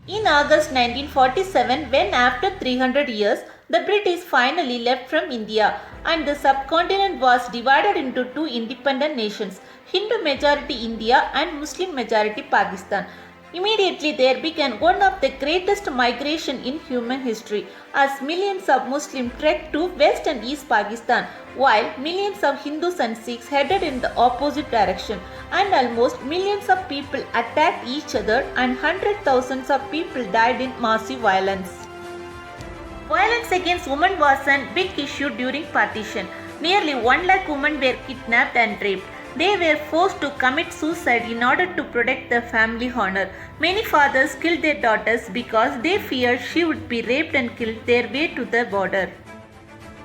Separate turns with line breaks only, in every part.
In August 1947, when after 300 years, the British finally left from India and the subcontinent was divided into two independent nations, Hindu majority India and Muslim majority Pakistan. Immediately there began one of the greatest migration in human history as millions of Muslims trekked to West and East Pakistan while millions of Hindus and Sikhs headed in the opposite direction and almost millions of people attacked each other and hundreds of thousands of people died in massive violence. Violence against women was a big issue during partition. Nearly 1 lakh women were kidnapped and raped. They were forced to commit suicide in order to protect their family honor. Many fathers killed their daughters because they feared she would be raped and killed their way to the border.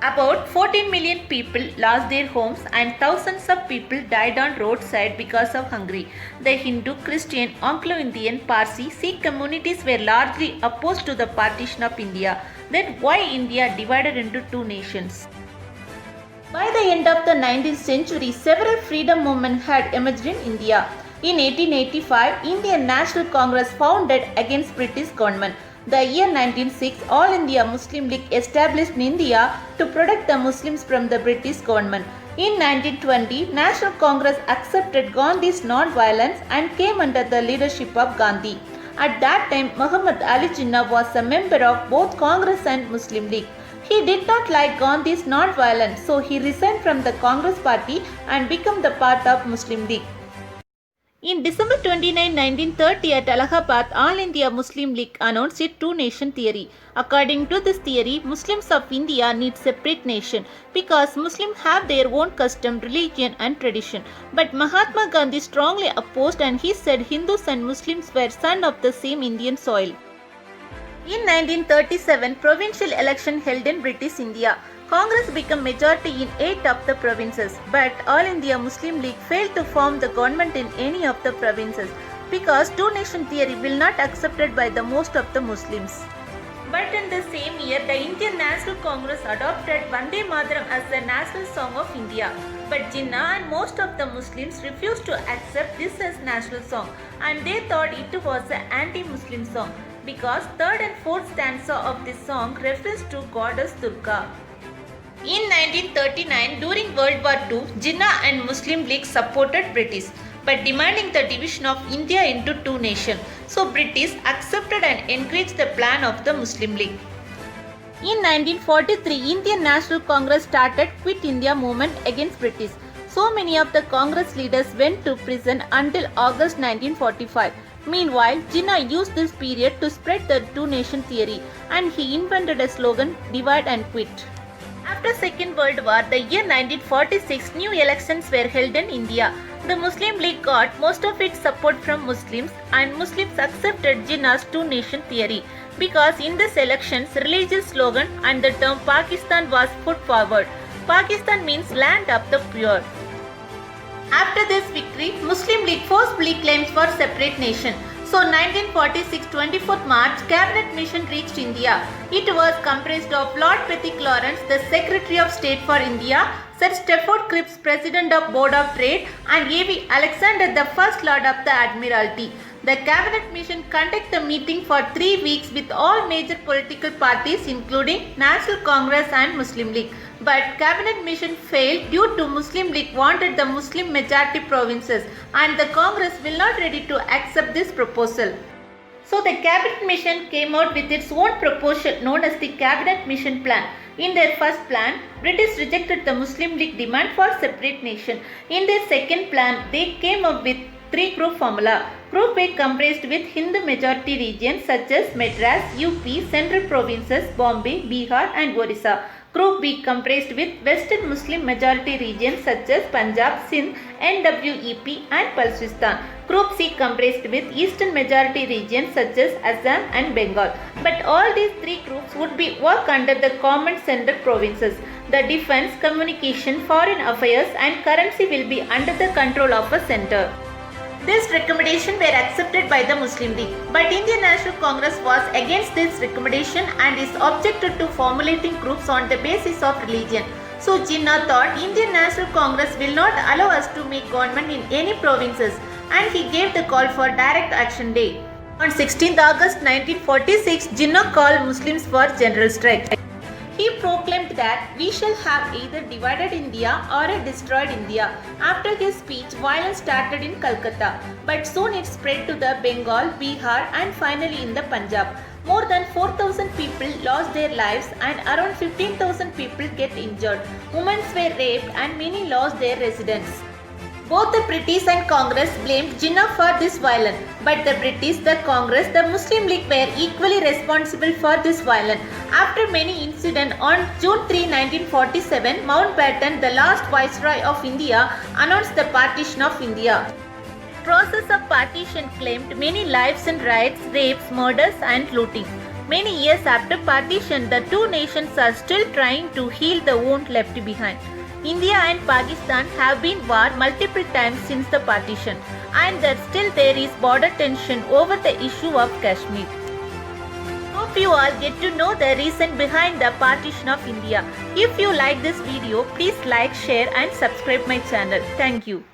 About 14 million people lost their homes and thousands of people died on roadside because of hunger. The Hindu, Christian, Anglo-Indian, Parsi, Sikh communities were largely opposed to the partition of India. Then why India divided into two nations? By the end of the 19th century, several freedom movements had emerged in India. In 1885, Indian National Congress founded against British government. The year 1906, All India Muslim League established in India to protect the Muslims from the British government. In 1920, National Congress accepted Gandhi's non-violence and came under the leadership of Gandhi. At that time, Muhammad Ali Jinnah was a member of both Congress and Muslim League. He did not like Gandhi's non-violence, so he resigned from the Congress party and became the part of Muslim League. In December 29, 1930 at Allahabad, All India Muslim League announced its two-nation theory. According to this theory, Muslims of India need separate nation because Muslims have their own custom, religion and tradition. But Mahatma Gandhi strongly opposed and he said Hindus and Muslims were sons of the same Indian soil. In 1937, provincial election held in British India. Congress became majority in 8 of the provinces, but All India Muslim League failed to form the government in any of the provinces because two-nation theory will not accepted by the most of the Muslims. But in the same year, the Indian National Congress adopted Vande Mataram as the national song of India. But Jinnah and most of the Muslims refused to accept this as national song and they thought it was an anti-Muslim song because third and fourth stanza of this song refers to goddess Durga. In 1939, during World War II, Jinnah and Muslim League supported British, but demanding the division of India into two nations. So British accepted and encouraged the plan of the Muslim League. In 1943, Indian National Congress started Quit India movement against British. So many of the Congress leaders went to prison until August 1945. Meanwhile, Jinnah used this period to spread the two-nation theory and he invented a slogan, divide and quit. After Second World War, the year 1946, new elections were held in India. The Muslim League got most of its support from Muslims and Muslims accepted Jinnah's two-nation theory because in these elections, religious slogan and the term Pakistan was put forward. Pakistan means land of the pure. After this victory, Muslim League forcefully claims for separate nation. So 1946 24th March, Cabinet Mission reached India. It was comprised of Lord Pethick Lawrence, the Secretary of State for India, Sir Stafford Cripps, President of Board of Trade, and A.V. Alexander, the First Lord of the Admiralty. The Cabinet Mission conducted the meeting for 3 weeks with all major political parties including National Congress and Muslim League. But Cabinet Mission failed due to Muslim League wanted the Muslim majority provinces and the Congress will not ready to accept this proposal. So the Cabinet Mission came out with its own proposal known as the Cabinet Mission Plan. In their first plan, British rejected the Muslim League demand for separate nation. In their second plan, they came up with 3-group formula. Group A comprised with Hindu majority regions such as Madras, UP, Central Provinces, Bombay, Bihar and Orissa. Group B comprised with Western Muslim majority regions such as Punjab, Sindh, NWEP and Balochistan. Group C comprised with Eastern majority regions such as Assam and Bengal. But all these 3 groups would be work under the common central provinces. The defense, communication, foreign affairs and currency will be under the control of a center. This recommendation were accepted by the Muslim League, but Indian National Congress was against this recommendation and is objected to formulating groups on the basis of religion. So Jinnah thought Indian National Congress will not allow us to make government in any provinces and he gave the call for direct action day. On 16th August 1946, Jinnah called Muslims for general strike. He proclaimed that we shall have either divided India or destroyed India. After his speech, violence started in Calcutta, but soon it spread to the Bengal, Bihar and finally in the Punjab. More than 4,000 people lost their lives and around 15,000 people get injured. Women were raped and many lost their residence. Both the British and Congress blamed Jinnah for this violence, but the British, the Congress, the Muslim League were equally responsible for this violence. After many incidents, on June 3, 1947, Mountbatten, the last Viceroy of India, announced the partition of India. The process of partition claimed many lives in riots, rapes, murders and looting. Many years after partition, the two nations are still trying to heal the wound left behind. India and Pakistan have been warred multiple times since the partition, and that still there is border tension over the issue of Kashmir. Hope you all get to know the reason behind the partition of India. If you like this video, please like, share and subscribe my channel. Thank you.